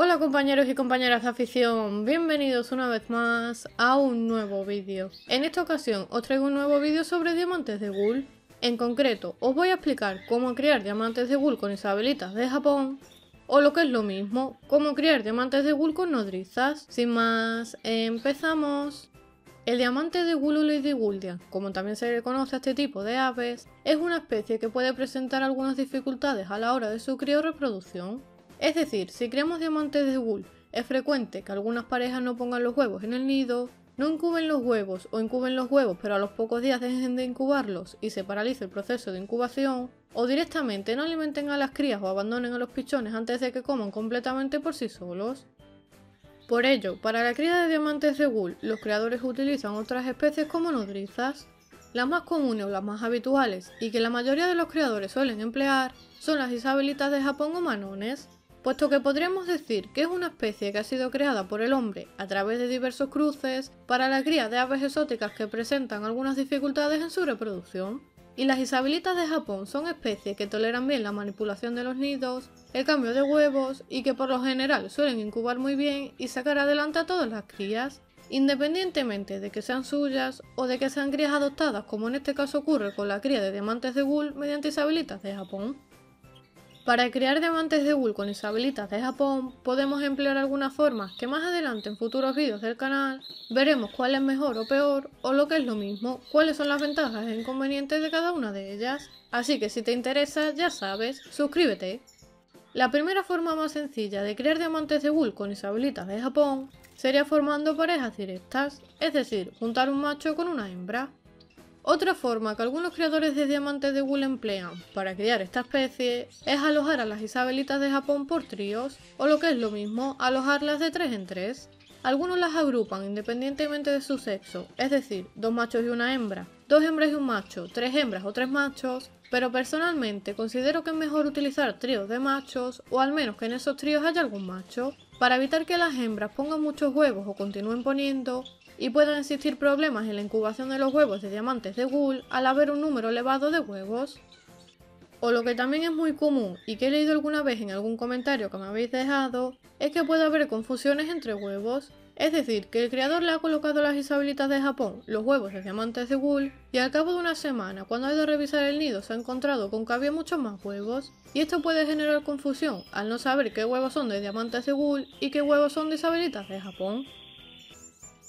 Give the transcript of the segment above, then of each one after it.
Hola compañeros y compañeras de afición, bienvenidos una vez más a un nuevo vídeo. En esta ocasión os traigo un nuevo vídeo sobre diamantes de Ghoul. En concreto, os voy a explicar cómo crear diamantes de Ghoul con isabelitas de Japón, o lo que es lo mismo, cómo crear diamantes de Ghoul con nodrizas. Sin más, empezamos. El diamante de Ghoul o Lady Ghouldian, como también se le conoce a este tipo de aves, es una especie que puede presentar algunas dificultades a la hora de su cría o reproducción. Es decir, si criamos diamantes de Ghoul, es frecuente que algunas parejas no pongan los huevos en el nido, no incuben los huevos o incuben los huevos pero a los pocos días dejen de incubarlos y se paralice el proceso de incubación, o directamente no alimenten a las crías o abandonen a los pichones antes de que coman completamente por sí solos. Por ello, para la cría de diamantes de Ghoul, los creadores utilizan otras especies como nodrizas. Las más comunes o las más habituales, y que la mayoría de los creadores suelen emplear, son las isabelitas de Japón o manones, puesto que podríamos decir que es una especie que ha sido creada por el hombre a través de diversos cruces para la cría de aves exóticas que presentan algunas dificultades en su reproducción. Y las isabelitas de Japón son especies que toleran bien la manipulación de los nidos, el cambio de huevos y que por lo general suelen incubar muy bien y sacar adelante a todas las crías, independientemente de que sean suyas o de que sean crías adoptadas, como en este caso ocurre con la cría de diamantes de Ghoul mediante isabelitas de Japón. Para crear diamantes de Ghoul con isabelitas de Japón podemos emplear algunas formas que más adelante en futuros vídeos del canal veremos cuál es mejor o peor, o lo que es lo mismo, cuáles son las ventajas e inconvenientes de cada una de ellas. Así que si te interesa, ya sabes, suscríbete. La primera forma más sencilla de crear diamantes de Ghoul con isabelitas de Japón sería formando parejas directas, es decir, juntar un macho con una hembra. Otra forma que algunos creadores de diamantes de Ghoul emplean para criar esta especie es alojar a las isabelitas de Japón por tríos, o lo que es lo mismo, alojarlas de 3 en 3. Algunos las agrupan independientemente de su sexo, es decir, 2 machos y una hembra, 2 hembras y un macho, 3 hembras o 3 machos, pero personalmente considero que es mejor utilizar tríos de machos, o al menos que en esos tríos haya algún macho, para evitar que las hembras pongan muchos huevos o continúen poniendo, y puedan existir problemas en la incubación de los huevos de diamantes de Ghoul al haber un número elevado de huevos. O lo que también es muy común y que he leído alguna vez en algún comentario que me habéis dejado, es que puede haber confusiones entre huevos, es decir, que el creador le ha colocado a las isabelitas de Japón los huevos de diamantes de Ghoul y al cabo de una semana, cuando ha ido a revisar el nido, se ha encontrado con que había muchos más huevos, y esto puede generar confusión al no saber qué huevos son de diamantes de Ghoul y qué huevos son de isabelitas de Japón.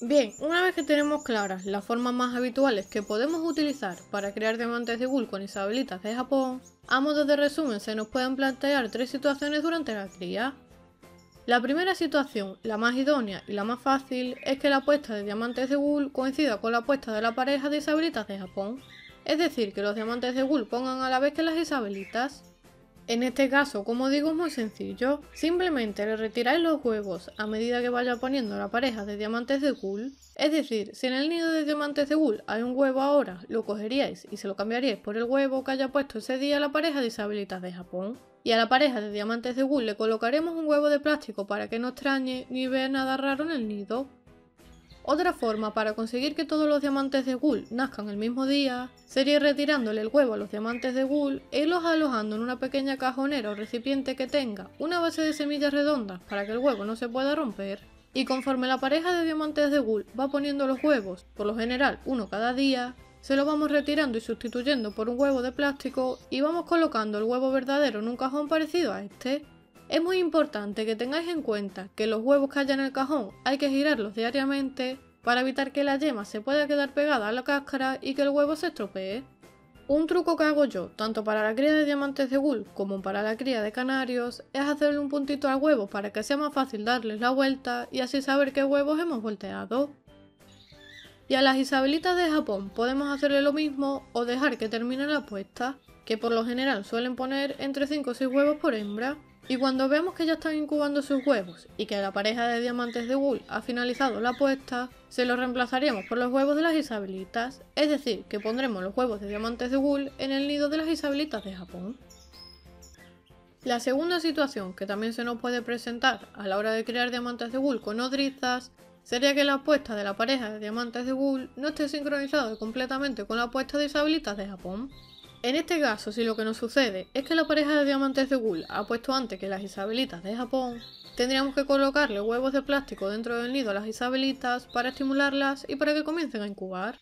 Bien, una vez que tenemos claras las formas más habituales que podemos utilizar para crear diamantes de Ghoul con isabelitas de Japón, a modo de resumen se nos pueden plantear 3 situaciones durante la cría. La primera situación, la más idónea y la más fácil, es que la puesta de diamantes de Ghoul coincida con la puesta de la pareja de isabelitas de Japón, es decir, que los diamantes de Ghoul pongan a la vez que las isabelitas. En este caso, como digo, es muy sencillo, simplemente le retiráis los huevos a medida que vaya poniendo la pareja de diamantes de Ghoul, es decir, si en el nido de diamantes de Ghoul hay un huevo ahora, lo cogeríais y se lo cambiaríais por el huevo que haya puesto ese día la pareja de isabelitas de Japón, y a la pareja de diamantes de Ghoul le colocaremos un huevo de plástico para que no extrañe ni vea nada raro en el nido. Otra forma para conseguir que todos los diamantes de Ghoul nazcan el mismo día sería retirándole el huevo a los diamantes de Ghoul e irlos alojando en una pequeña cajonera o recipiente que tenga una base de semillas redondas para que el huevo no se pueda romper, y conforme la pareja de diamantes de Ghoul va poniendo los huevos, por lo general uno cada día, se lo vamos retirando y sustituyendo por un huevo de plástico y vamos colocando el huevo verdadero en un cajón parecido a este. Es muy importante que tengáis en cuenta que los huevos que haya en el cajón hay que girarlos diariamente para evitar que la yema se pueda quedar pegada a la cáscara y que el huevo se estropee. Un truco que hago yo, tanto para la cría de diamantes de Ghoul como para la cría de canarios, es hacerle un puntito al huevo para que sea más fácil darles la vuelta y así saber qué huevos hemos volteado. Y a las isabelitas de Japón podemos hacerle lo mismo o dejar que termine la puesta, que por lo general suelen poner entre 5 o 6 huevos por hembra. Y cuando veamos que ya están incubando sus huevos y que la pareja de diamantes de Ghoul ha finalizado la puesta, se los reemplazaríamos por los huevos de las isabelitas, es decir, que pondremos los huevos de diamantes de Ghoul en el nido de las isabelitas de Japón. La segunda situación que también se nos puede presentar a la hora de crear diamantes de Ghoul con nodrizas sería que la puesta de la pareja de diamantes de Ghoul no esté sincronizada completamente con la puesta de isabelitas de Japón. En este caso, si lo que nos sucede es que la pareja de diamantes de Ghoul ha puesto antes que las isabelitas de Japón, Tendríamos que colocarle huevos de plástico dentro del nido a las isabelitas para estimularlas y para que comiencen a incubar.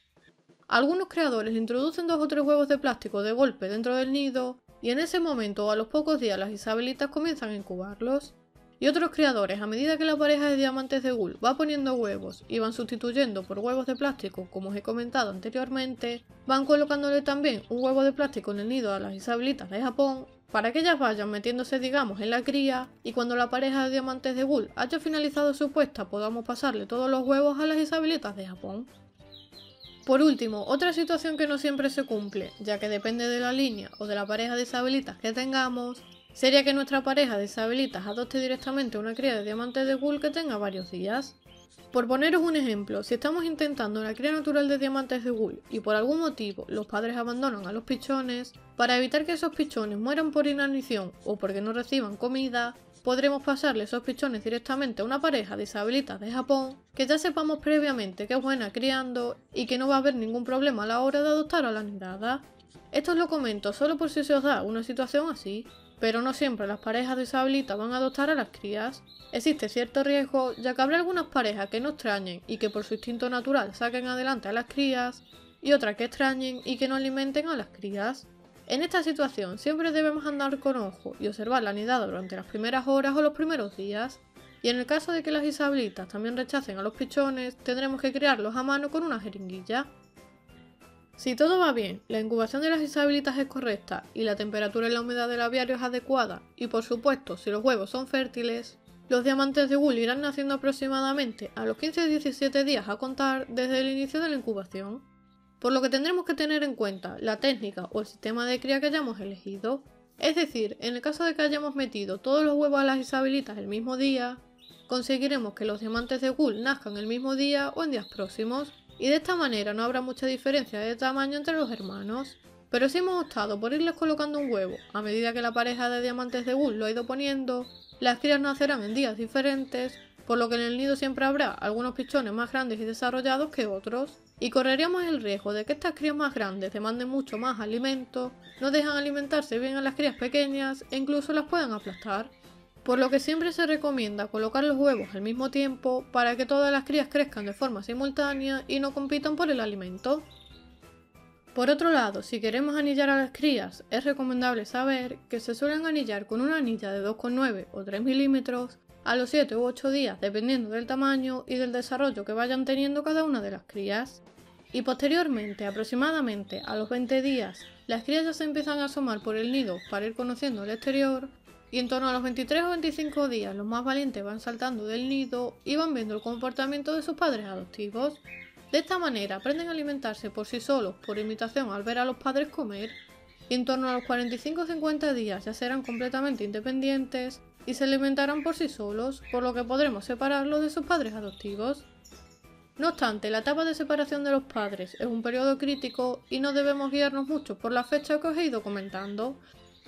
Algunos creadores introducen 2 o 3 huevos de plástico de golpe dentro del nido y en ese momento o a los pocos días las isabelitas comienzan a incubarlos. Y otros creadores, a medida que la pareja de diamantes de Ghoul va poniendo huevos y van sustituyendo por huevos de plástico, como os he comentado anteriormente, van colocándole también un huevo de plástico en el nido a las isabelitas de Japón para que ellas vayan metiéndose, digamos, en la cría y cuando la pareja de diamantes de Ghoul haya finalizado su puesta podamos pasarle todos los huevos a las isabelitas de Japón. Por último, otra situación que no siempre se cumple, ya que depende de la línea o de la pareja de isabelitas que tengamos, sería que nuestra pareja de isabelitas adopte directamente una cría de diamantes de Ghoul que tenga varios días. Por poneros un ejemplo, si estamos intentando una cría natural de diamantes de Ghoul y por algún motivo los padres abandonan a los pichones, para evitar que esos pichones mueran por inanición o porque no reciban comida, podremos pasarle esos pichones directamente a una pareja de isabelitas de Japón que ya sepamos previamente que es buena criando y que no va a haber ningún problema a la hora de adoptar a la nidada. Esto os lo comento solo por si se os da una situación así. Pero no siempre las parejas de isabelitas van a adoptar a las crías. Existe cierto riesgo, ya que habrá algunas parejas que no extrañen y que por su instinto natural saquen adelante a las crías, y otras que extrañen y que no alimenten a las crías. En esta situación siempre debemos andar con ojo y observar la nidada durante las primeras horas o los primeros días, y en el caso de que las isabelitas también rechacen a los pichones, tendremos que criarlos a mano con una jeringuilla. Si todo va bien, la incubación de las isabelitas es correcta y la temperatura y la humedad del aviario es adecuada y por supuesto si los huevos son fértiles, los diamantes de Ghoul irán naciendo aproximadamente a los 15-17 días a contar desde el inicio de la incubación, por lo que tendremos que tener en cuenta la técnica o el sistema de cría que hayamos elegido, es decir, en el caso de que hayamos metido todos los huevos a las isabelitas el mismo día, conseguiremos que los diamantes de Ghoul nazcan el mismo día o en días próximos, y de esta manera no habrá mucha diferencia de tamaño entre los hermanos. Pero si hemos optado por irles colocando un huevo a medida que la pareja de diamantes de Ghoul lo ha ido poniendo, las crías nacerán en días diferentes, por lo que en el nido siempre habrá algunos pichones más grandes y desarrollados que otros, y correríamos el riesgo de que estas crías más grandes demanden mucho más alimento, no dejan alimentarse bien a las crías pequeñas e incluso las puedan aplastar. Por lo que siempre se recomienda colocar los huevos al mismo tiempo para que todas las crías crezcan de forma simultánea y no compitan por el alimento. Por otro lado, si queremos anillar a las crías, es recomendable saber que se suelen anillar con una anilla de 2,9 o 3 milímetros a los 7 u 8 días dependiendo del tamaño y del desarrollo que vayan teniendo cada una de las crías. Y posteriormente, aproximadamente a los 20 días, las crías ya se empiezan a asomar por el nido para ir conociendo el exterior. Y en torno a los 23 o 25 días los más valientes van saltando del nido y van viendo el comportamiento de sus padres adoptivos. De esta manera aprenden a alimentarse por sí solos por imitación al ver a los padres comer. Y en torno a los 45 o 50 días ya serán completamente independientes y se alimentarán por sí solos, por lo que podremos separarlos de sus padres adoptivos. No obstante, la etapa de separación de los padres es un periodo crítico y no debemos guiarnos mucho por la fecha que os he ido comentando,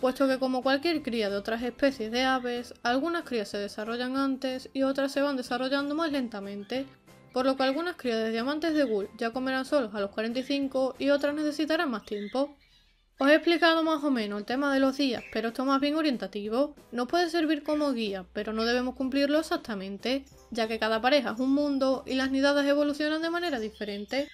puesto que como cualquier cría de otras especies de aves, algunas crías se desarrollan antes y otras se van desarrollando más lentamente, por lo que algunas crías de diamantes de Ghoul ya comerán solos a los 45 y otras necesitarán más tiempo. Os he explicado más o menos el tema de los días, pero esto es más bien orientativo. Nos puede servir como guía, pero no debemos cumplirlo exactamente, ya que cada pareja es un mundo y las nidadas evolucionan de manera diferente.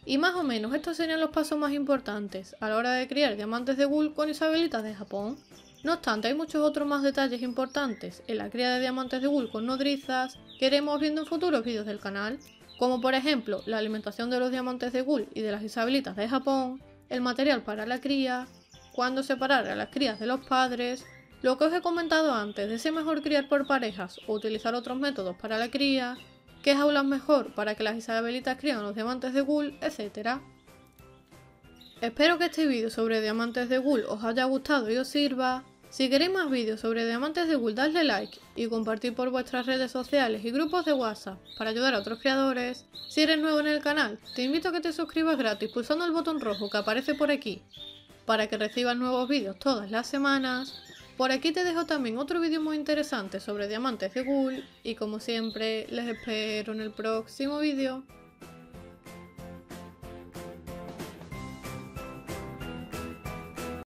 Y más o menos estos serían los pasos más importantes a la hora de criar diamantes de Ghoul con isabelitas de Japón. No obstante, hay muchos otros más detalles importantes en la cría de diamantes de Ghoul con nodrizas que iremos viendo en futuros vídeos del canal, como por ejemplo la alimentación de los diamantes de Ghoul y de las isabelitas de Japón, el material para la cría, cuándo separar a las crías de los padres, lo que os he comentado antes de si es mejor criar por parejas o utilizar otros métodos para la cría, qué jaulas mejor para que las isabelitas críen a los diamantes de Ghoul, etc. Espero que este vídeo sobre diamantes de Ghoul os haya gustado y os sirva. Si queréis más vídeos sobre diamantes de Ghoul, dadle like y compartir por vuestras redes sociales y grupos de WhatsApp para ayudar a otros creadores. Si eres nuevo en el canal, te invito a que te suscribas gratis pulsando el botón rojo que aparece por aquí, para que recibas nuevos vídeos todas las semanas. Por aquí te dejo también otro vídeo muy interesante sobre diamantes de Ghoul y como siempre les espero en el próximo vídeo.